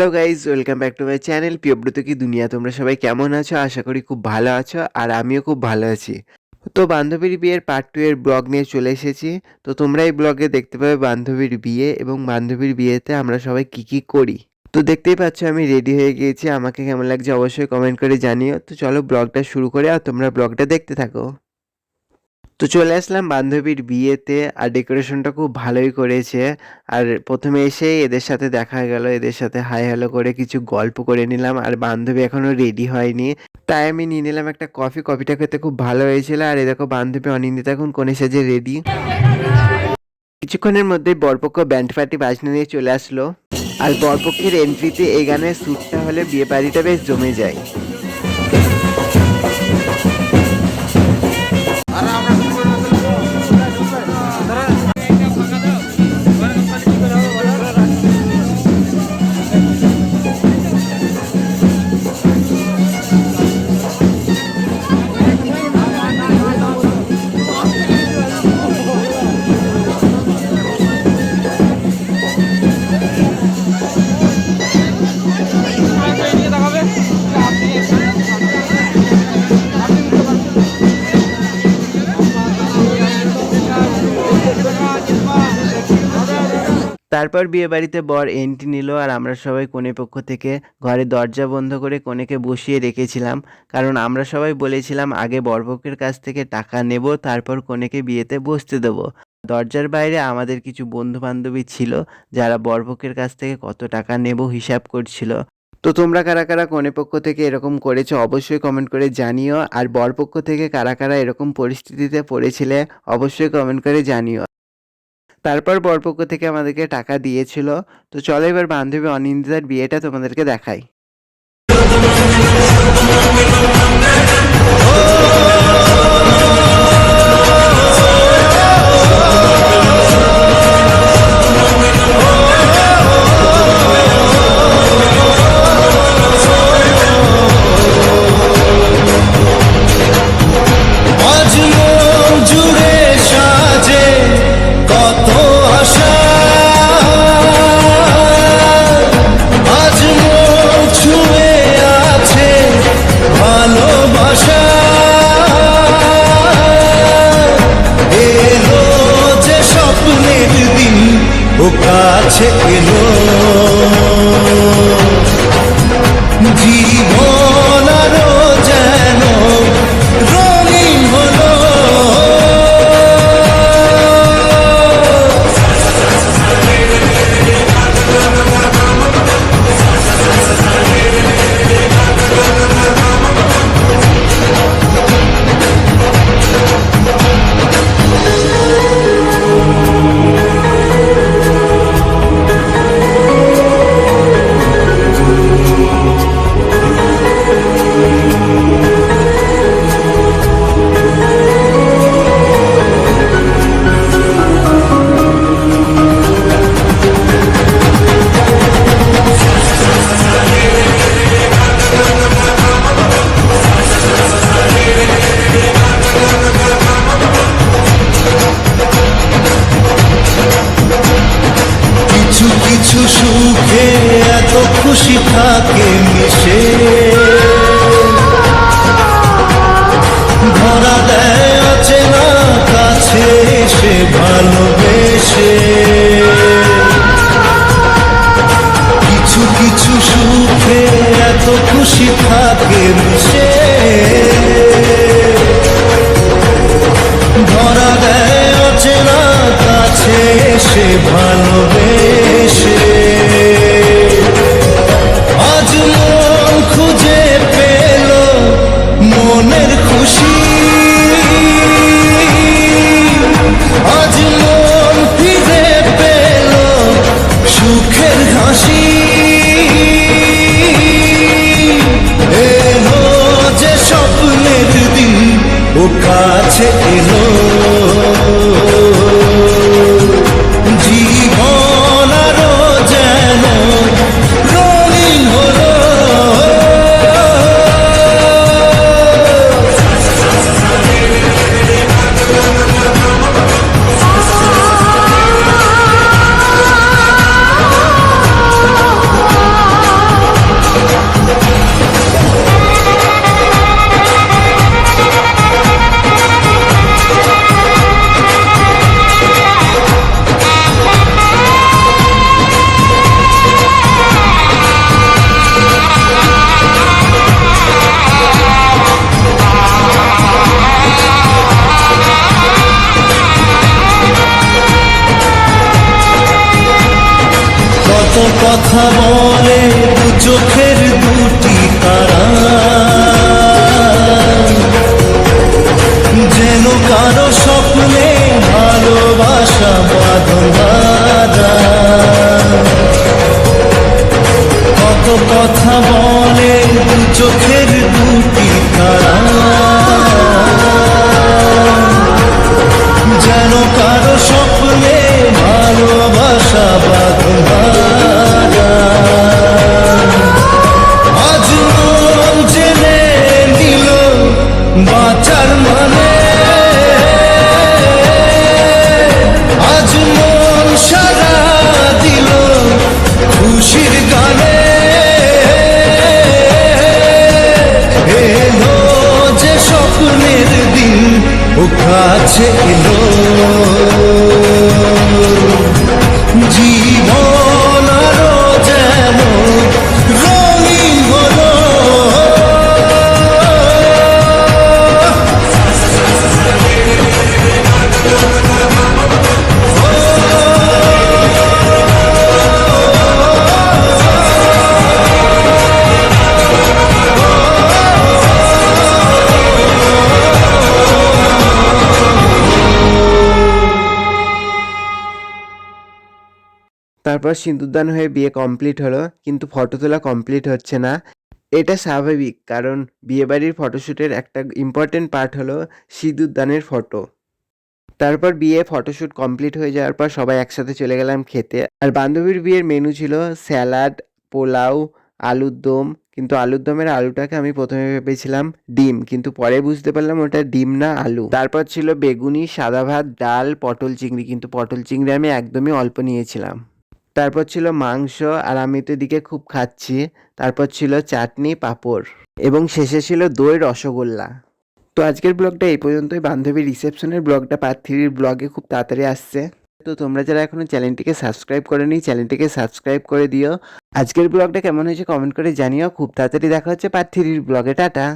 Hello guys, welcome back to my channel Priyabrata কি দুনিয়া। তোমরা সবাই কেমন আছো? আশা করি খুব ভালো আছো, আর আমিও খুব ভালো আছি। তো বান্ধবীর বিয়ের পার্ট 2 এর ব্লগ নিয়ে চলে এসেছি। তো তোমরা এই ব্লগে দেখতে পাবে বান্ধবীর বিয়ে এবং বান্ধবীর বিয়েতে আমরা সবাই কি করি। তো দেখতেই পাচ্ছ আমি রেডি হয়ে গিয়েছি। আমাকে কেমন লাগছে অবশ্যই কমেন্ট করে জানিও। তো চলো ব্লগটা শুরু করে, আর তোমরা ব্লগটা দেখতে থাকো। তো চলে আসলাম বান্ধবীর বিয়েতে, আর ডেকোরেশনটা খুব ভালোই করেছে। আর প্রথমে এসেই এদের সাথে দেখা গেল, এদের সাথে হাই হ্যালো করে কিছু গল্প করে নিলাম। আর বান্ধবী এখনো রেডি হয়নি, তাই আমি নিয়ে নিলাম একটা কফি। কফিটা খেতে খুব ভালো হয়েছিল। আর এ দেখো বান্ধবী অনিন্দিতা এখন কোণে সেজে রেডি। কিছুক্ষণের মধ্যেই বরপক্ষ ব্যান্ড পার্টি বাজনা নিয়ে চলে আসলো। আর বরপক্ষের এন্ট্রিতে এই গানের শ্যুটটা হলে বিয়ে বাড়িটা বেশ জমে যায়। তারপর বিয়েবাড়িতে বর এন্ট্রি নিল, আর আমরা সবাই কনে পক্ষ থেকে ঘরের দরজা বন্ধ করে কনেকে বসিয়ে রেখেছিলাম। কারণ আমরা সবাই বলেছিলাম আগে বরপক্ষের কাছ থেকে টাকা নেব, তারপর কনেকে বিয়েতে বসতে দেবো। দরজার বাইরে আমাদের কিছু বন্ধু বান্ধবী ছিল, যারা বরপক্ষের কাছ থেকে কত টাকা নেব হিসাব করছিল। তো তোমরা কারা কারা কনে পক্ষ থেকে এরকম করেছো অবশ্যই কমেন্ট করে জানিও। আর বরপক্ষ থেকে কারা কারা এরকম পরিস্থিতিতে পড়েছিলে অবশ্যই কমেন্ট করে জানিও। তারপর বরপক্ষ থেকে আমাদেরকে টাকা দিয়েছিল। তো চলো এবার বান্ধবী অনিন্দিতার বিয়েটা তোমাদেরকে দেখাই। কাছে এলো জীবন আরো যেন রঙিন হলো। কিছু সুখে এত খুশি থাকে মিশে, ধরা দেয় আছে না কাছে সে ভালোবেসে। কিছু কিছু সুখে এত খুশি থাকে মিশে, ধরা দেয় আছে না কাছে সে ভালোবেসে। আজ মন খুঁজে পেল মনের খুশি, আজ মন ফিরে পেল সুখের হাসি। এলো যে স্বপ্নের দিন ও কাছে এলো, জীবন আরো যেন রঙিন হলো। চোখের দুটি তারা যেন কারো স্বপ্নে ভালোবাসা বাঁধা আজ মন জেনে নিল বাঁচার মানে আজ মন সারা দিল খুশির গানে এলো যে স্বপ্নের দিন ও কাছে এলো জীবন আরো যেন রঙিন হলো তারপর সিঁদুরদান হয়ে বিয়ে কমপ্লিট হলো, কিন্তু ফটো তোলা কমপ্লিট হচ্ছে না। এটা স্বাভাবিক, কারণ বিয়েবাড়ির ফটোশ্যুটের একটা ইম্পর্টেন্ট পার্ট হলো সিঁদুরদানের ফটো। তারপর বিয়ে ফটোশ্যুট কমপ্লিট হয়ে যাওয়ার পর সবাই একসাথে চলে গেলাম খেতে। আর বান্ধবীর বিয়ের মেনু ছিল স্যালাড, পোলাও, আলুর দম। কিন্তু আলুর দমের আলুটাকে আমি প্রথমে ভেবেছিলাম ডিম, কিন্তু পরে বুঝতে পারলাম ওটা ডিম না, আলু। তারপর ছিল বেগুনি, সাদা ভাত, ডাল, পটল চিংড়ি, কিন্তু পটল চিংড়ি আমি একদমই অল্প নিয়েছিলাম। তারপর ছিল মাংস, আর আমি তো এদিকে খুব খাচ্ছি। তারপর ছিল চাটনি, পাঁপড়, এবং শেষে ছিল দই, রসগোল্লা। তো আজকের ব্লগটা এই পর্যন্তই। বান্ধবীর রিসেপশনের ব্লগটা পার্ট 3 ব্লগে খুব তাড়াতাড়ি আসছে। তো তোমরা যারা এখনো চ্যানেলটিকে সাবস্ক্রাইব করেনি, চ্যানেলটিকে সাবস্ক্রাইব করে দিও। আজকের ব্লগটা কেমন হয়েছে কমেন্ট করে জানিও। খুব তাড়াতাড়ি দেখা হচ্ছে পার্ট 3 ব্লগে। টাটা।